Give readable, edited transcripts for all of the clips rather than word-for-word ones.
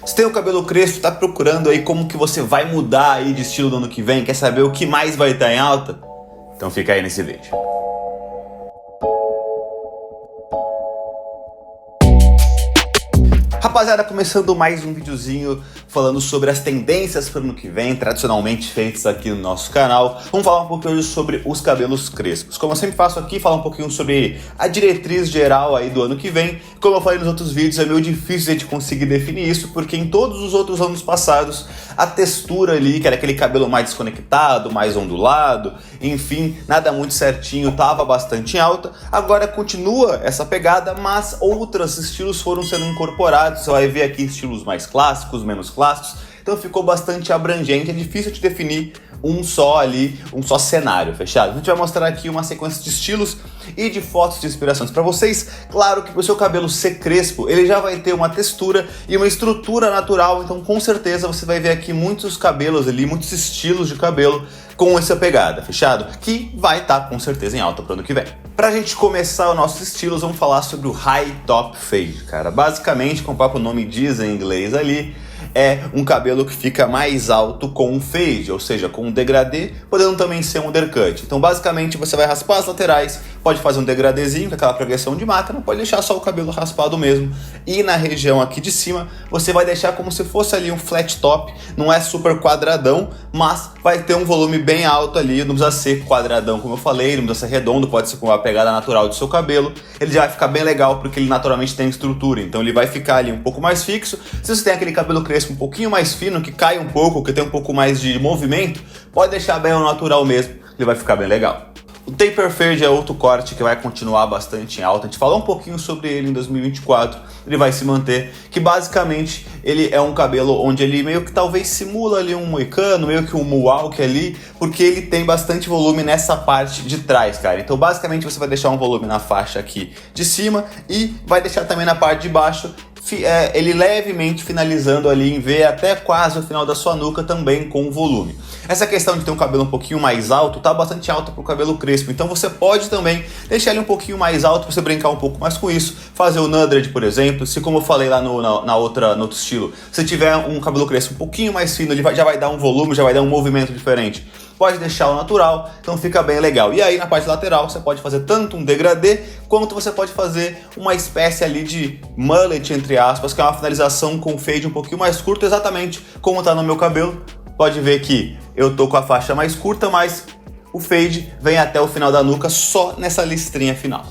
Você tem o cabelo crespo, tá procurando aí como que você vai mudar aí de estilo no ano que vem? Quer saber o que mais vai estar em alta? Então fica aí nesse vídeo. Rapaziada, começando mais um videozinho falando sobre as tendências para o ano que vem, tradicionalmente feitas aqui no nosso canal. Vamos falar um pouquinho hoje sobre os cabelos crespos. Como eu sempre faço aqui, falar um pouquinho sobre a diretriz geral aí do ano que vem. Como eu falei nos outros vídeos, é meio difícil de conseguir definir isso, porque em todos os outros anos passados, a textura ali, que era aquele cabelo mais desconectado, mais ondulado, enfim, nada muito certinho, estava bastante em alta. Agora continua essa pegada, mas outros estilos foram sendo incorporados. Você vai ver aqui estilos mais clássicos, menos clássicos, então ficou bastante abrangente, é difícil de definir um só cenário, fechado? A gente vai mostrar aqui uma sequência de estilos e de fotos de inspirações para vocês. Claro que para o seu cabelo ser crespo, ele já vai ter uma textura e uma estrutura natural, então com certeza você vai ver aqui muitos cabelos ali, muitos estilos de cabelo com essa pegada, fechado? Que vai estar com certeza em alta para o ano que vem. Pra gente começar os nossos estilos, vamos falar sobre o High Top Fade, cara. Basicamente, como o próprio nome diz em inglês ali, é um cabelo que fica mais alto com um fade, ou seja, com um degradê, podendo também ser um undercut. Então, basicamente, você vai raspar as laterais, pode fazer um degradêzinho, com aquela progressão de máquina, pode deixar só o cabelo raspado mesmo. E na região aqui de cima, você vai deixar como se fosse ali um flat top, não é super quadradão, mas vai ter um volume bem alto ali, não precisa ser quadradão, como eu falei, não precisa ser redondo, pode ser com uma pegada natural do seu cabelo. Ele já vai ficar bem legal, porque ele naturalmente tem estrutura, então ele vai ficar ali um pouco mais fixo. Se você tem aquele cabelo crespo um pouquinho mais fino, que cai um pouco, que tem um pouco mais de movimento, pode deixar bem ao natural mesmo, ele vai ficar bem legal. O Taper Fade é outro corte que vai continuar bastante em alta. A gente falou um pouquinho sobre ele em 2024, ele vai se manter, que basicamente ele é um cabelo onde ele meio que talvez simula ali um moicano, meio que um mohawk ali, porque ele tem bastante volume nessa parte de trás, cara. Então basicamente você vai deixar um volume na faixa aqui de cima e vai deixar também na parte de baixo, ele levemente finalizando ali em V até quase o final da sua nuca também com volume. Essa questão de ter um cabelo um pouquinho mais alto tá bastante alto pro cabelo crespo, então você pode também deixar ele um pouquinho mais alto para você brincar um pouco mais com isso, fazer o nudred, por exemplo. Se, como eu falei lá no outro estilo, se tiver um cabelo crespo um pouquinho mais fino, ele já vai dar um volume, já vai dar um movimento diferente. Pode deixar o natural, então fica bem legal. E aí na parte lateral você pode fazer tanto um degradê, quanto você pode fazer uma espécie ali de mullet, entre aspas, que é uma finalização com fade um pouquinho mais curto, exatamente como tá no meu cabelo. Pode ver que eu tô com a faixa mais curta, mas o fade vem até o final da nuca só nessa listrinha final.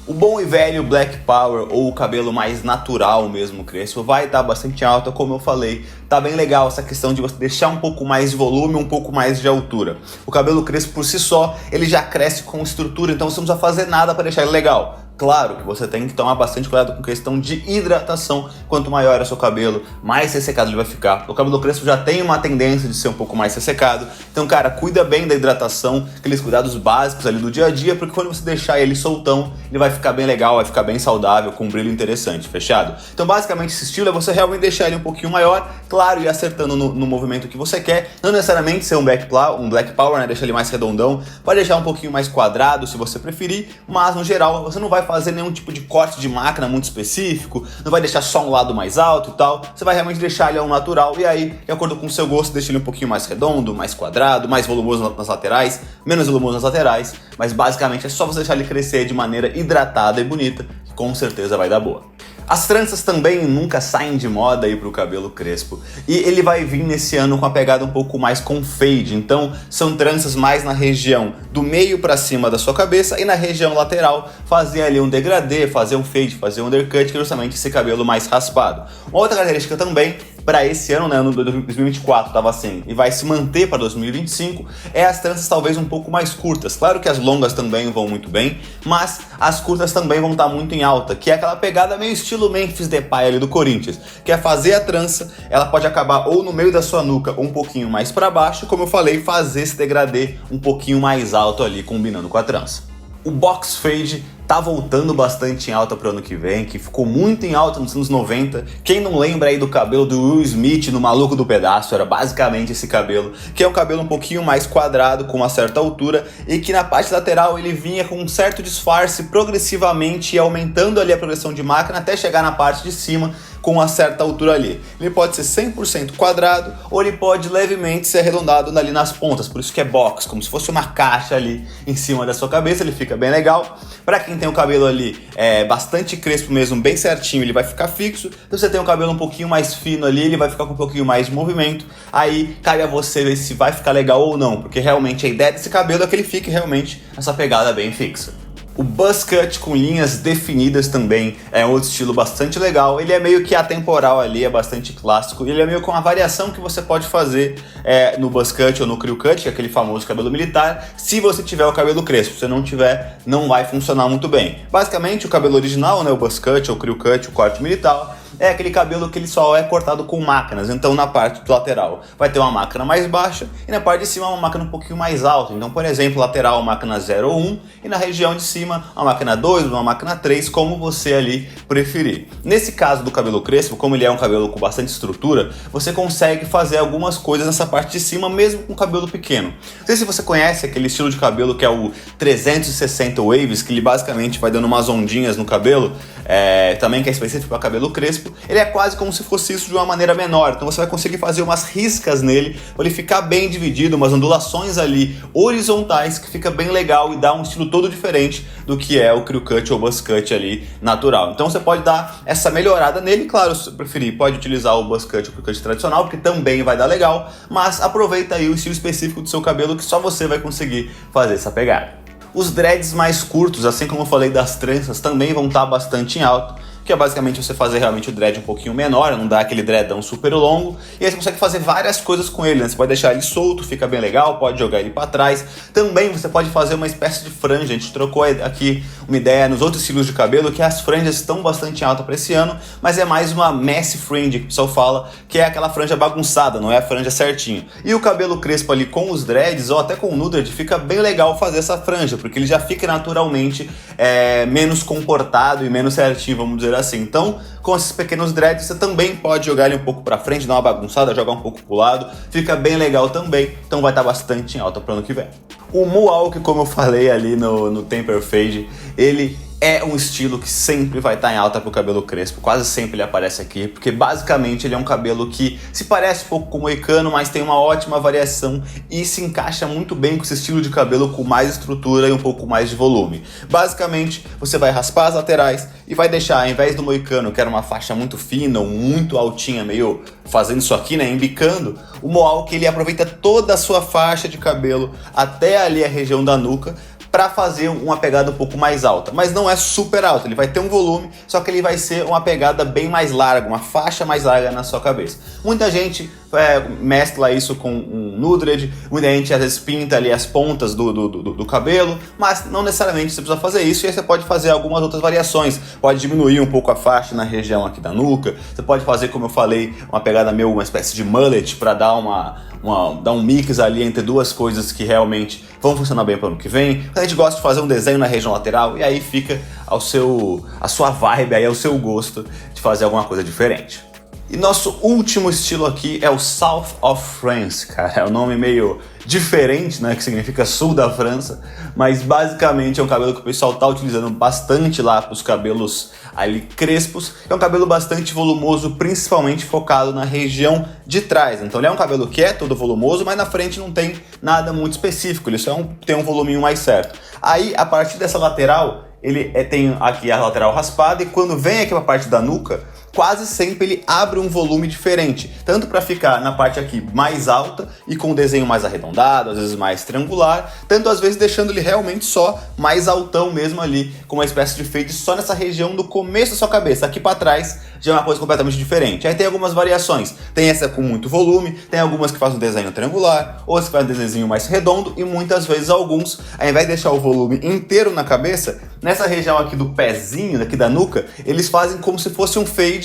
O bom e velho Black Power, ou o cabelo mais natural mesmo crespo, vai estar bastante alta, como eu falei. Tá bem legal essa questão de você deixar um pouco mais de volume, um pouco mais de altura. O cabelo crespo por si só, ele já cresce com estrutura, então você não precisa fazer nada para deixar ele legal. Claro que você tem que tomar bastante cuidado com questão de hidratação. Quanto maior é o seu cabelo, mais ressecado ele vai ficar. O cabelo crespo já tem uma tendência de ser um pouco mais ressecado. Então, cara, cuida bem da hidratação, aqueles cuidados básicos ali do dia a dia, porque quando você deixar ele soltão, ele vai ficar bem legal, vai ficar bem saudável, com um brilho interessante, fechado? Então, basicamente, esse estilo é você realmente deixar ele um pouquinho maior, claro, e acertando no movimento que você quer. Não necessariamente ser um Black Power, né? Deixar ele mais redondão. Pode deixar um pouquinho mais quadrado, se você preferir, mas, no geral, você não vai fazer nenhum tipo de corte de máquina muito específico, não vai deixar só um lado mais alto e tal, você vai realmente deixar ele ao natural, e aí, de acordo com o seu gosto, deixa ele um pouquinho mais redondo, mais quadrado, mais volumoso nas laterais, menos volumoso nas laterais, mas basicamente é só você deixar ele crescer de maneira hidratada e bonita, que com certeza vai dar boa. As tranças também nunca saem de moda aí pro cabelo crespo, e ele vai vir nesse ano com a pegada um pouco mais com fade, então são tranças mais na região do meio para cima da sua cabeça e na região lateral fazer ali um degradê, fazer um fade, fazer um undercut, que é justamente esse cabelo mais raspado. Uma outra característica também para esse ano, né, no 2024 estava assim, e vai se manter para 2025, é as tranças talvez um pouco mais curtas. Claro que as longas também vão muito bem, mas as curtas também vão estar muito em alta, que é aquela pegada meio estilo Memphis Depay ali do Corinthians, que é fazer a trança, ela pode acabar ou no meio da sua nuca ou um pouquinho mais para baixo, como eu falei, fazer esse degradê um pouquinho mais alto ali, combinando com a trança. O Box Fade tá voltando bastante em alta pro ano que vem, que ficou muito em alta nos anos 90. Quem não lembra aí do cabelo do Will Smith no Maluco do Pedaço, era basicamente esse cabelo, que é um cabelo um pouquinho mais quadrado, com uma certa altura, e que na parte lateral ele vinha com um certo disfarce progressivamente e aumentando ali a progressão de máquina até chegar na parte de cima, com uma certa altura ali. Ele pode ser 100% quadrado ou ele pode levemente ser arredondado ali nas pontas, por isso que é box, como se fosse uma caixa ali em cima da sua cabeça, ele fica bem legal. Para quem tem o cabelo ali bastante crespo mesmo, bem certinho, ele vai ficar fixo. Se você tem o cabelo um pouquinho mais fino ali, ele vai ficar com um pouquinho mais de movimento. Aí cabe a você ver se vai ficar legal ou não, porque realmente a ideia desse cabelo é que ele fique realmente essa pegada bem fixa. O buzz cut com linhas definidas também é outro estilo bastante legal. Ele é meio que atemporal ali, é bastante clássico. Ele é meio com uma variação que você pode fazer no buzz cut ou no crew cut, que é aquele famoso cabelo militar, se você tiver o cabelo crespo. Se você não tiver, não vai funcionar muito bem. Basicamente, o cabelo original, né, o buzz cut, ou crew cut, o corte militar, é aquele cabelo que ele só é cortado com máquinas. Então na parte do lateral vai ter uma máquina mais baixa e na parte de cima uma máquina um pouquinho mais alta. Então, por exemplo, lateral máquina 0 ou 1 e na região de cima uma máquina 2, uma máquina 3, como você ali preferir. Nesse caso do cabelo crespo, como ele é um cabelo com bastante estrutura, você consegue fazer algumas coisas nessa parte de cima mesmo com cabelo pequeno. Não sei se você conhece aquele estilo de cabelo que é o 360 waves, que ele basicamente vai dando umas ondinhas no cabelo, também que é específico para cabelo crespo. Ele é quase como se fosse isso de uma maneira menor, então você vai conseguir fazer umas riscas nele para ele ficar bem dividido, umas ondulações ali horizontais que fica bem legal e dá um estilo todo diferente do que é o crew cut ou buzz cut ali natural. Então você pode dar essa melhorada nele, claro, se preferir pode utilizar o buzz cut ou crew cut tradicional, porque também vai dar legal, mas aproveita aí o estilo específico do seu cabelo que só você vai conseguir fazer essa pegada. Os dreads mais curtos, assim como eu falei das tranças, também vão estar bastante em alta, que é basicamente você fazer realmente o dread um pouquinho menor, não dar aquele dreadão super longo, e aí você consegue fazer várias coisas com ele, né? Você pode deixar ele solto, fica bem legal, pode jogar ele para trás. Também você pode fazer uma espécie de franja. A gente trocou aqui uma ideia nos outros estilos de cabelo, que as franjas estão bastante em alta para esse ano, mas é mais uma messy fringe, que o pessoal fala, que é aquela franja bagunçada, não é a franja certinho. E o cabelo crespo ali com os dreads, ou até com o nudred, fica bem legal fazer essa franja, porque ele já fica naturalmente menos comportado e menos certinho, vamos dizer assim. Então, com esses pequenos dreads, você também pode jogar ele um pouco pra frente, dar uma bagunçada, jogar um pouco pro lado, fica bem legal também, então vai estar bastante em alta pro ano que vem. O Mohawk, como eu falei ali no Taper Fade, ele é um estilo que sempre vai estar em alta pro cabelo crespo, quase sempre ele aparece aqui, porque basicamente ele é um cabelo que se parece um pouco com o moicano, mas tem uma ótima variação e se encaixa muito bem com esse estilo de cabelo com mais estrutura e um pouco mais de volume. Basicamente, você vai raspar as laterais e vai deixar, ao invés do moicano, que era uma faixa muito fina ou muito altinha, meio fazendo isso aqui, né, embicando, o Mohawk ele aproveita toda a sua faixa de cabelo até ali a região da nuca, para fazer uma pegada um pouco mais alta, mas não é super alta, ele vai ter um volume, só que ele vai ser uma pegada bem mais larga, uma faixa mais larga na sua cabeça. Muita gente mescla isso com um nudred, muita gente às vezes pinta ali as pontas do cabelo, mas não necessariamente você precisa fazer isso, e aí você pode fazer algumas outras variações, pode diminuir um pouco a faixa na região aqui da nuca, você pode fazer, como eu falei, uma pegada meio, uma espécie de mullet, para dar dar um mix ali entre duas coisas que realmente vão funcionar bem para o ano que vem. A gente gosta de fazer um desenho na região lateral e aí fica a sua vibe, aí ao seu gosto de fazer alguma coisa diferente. E nosso último estilo aqui é o South of France, cara. É um nome meio diferente, né, que significa sul da França, mas basicamente é um cabelo que o pessoal tá utilizando bastante lá para os cabelos ali crespos. É um cabelo bastante volumoso, principalmente focado na região de trás. Então ele é um cabelo que é todo volumoso, mas na frente não tem nada muito específico, ele só tem um voluminho mais certo. Aí, a partir dessa lateral, ele tem aqui a lateral raspada, e quando vem aqui para a parte da nuca, quase sempre ele abre um volume diferente, tanto para ficar na parte aqui mais alta e com um desenho mais arredondado, às vezes mais triangular, tanto às vezes deixando ele realmente só mais altão mesmo ali, com uma espécie de fade só nessa região do começo da sua cabeça. Aqui para trás já é uma coisa completamente diferente. Aí tem algumas variações, tem essa com muito volume, tem algumas que fazem um desenho triangular, outras que fazem um desenho mais redondo, e muitas vezes alguns, ao invés de deixar o volume inteiro na cabeça, nessa região aqui do pezinho, daqui da nuca, eles fazem como se fosse um fade,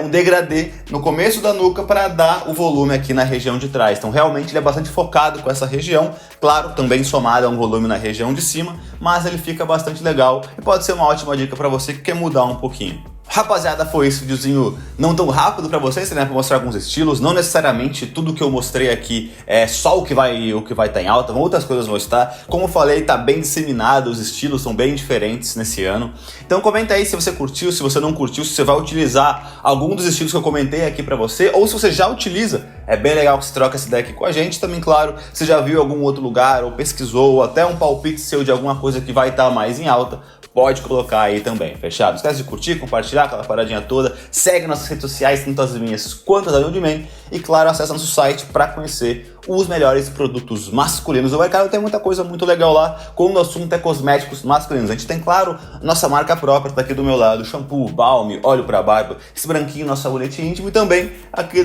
um degradê no começo da nuca para dar o volume aqui na região de trás. Então realmente ele é bastante focado com essa região, claro, também somado a um volume na região de cima, mas ele fica bastante legal e pode ser uma ótima dica para você que quer mudar um pouquinho. Rapaziada, foi esse videozinho não tão rápido pra vocês, né? Pra mostrar alguns estilos. Não necessariamente tudo que eu mostrei aqui é só o que vai estar em alta, outras coisas vão estar. Como eu falei, tá bem disseminado, os estilos são bem diferentes nesse ano. Então comenta aí se você curtiu, se você não curtiu, se você vai utilizar algum dos estilos que eu comentei aqui pra você, ou se você já utiliza. É bem legal que você troca essa ideia aqui com a gente. Também, claro, você já viu em algum outro lugar, ou pesquisou, ou até um palpite seu de alguma coisa que vai estar mais em alta, pode colocar aí também, fechado? Não esquece de curtir, compartilhar aquela paradinha toda, segue nossas redes sociais, tanto as minhas quanto as da Youdman, e claro, acessa nosso site para conhecer os melhores produtos masculinos do mercado. Tem muita coisa muito legal lá, quando o assunto é cosméticos masculinos. A gente tem, claro, nossa marca própria, tá aqui do meu lado, shampoo, balme, óleo para barba, esse branquinho, nosso sabonete íntimo, e também aqui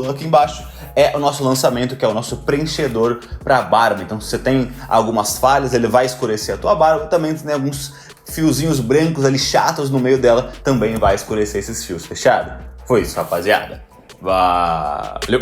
aqui embaixo é o nosso lançamento, que é o nosso preenchedor para barba. Então, se você tem algumas falhas, ele vai escurecer a tua barba, também tem alguns fiozinhos brancos ali chatos no meio dela, também vai escurecer esses fios, fechado? Foi isso, rapaziada. Valeu!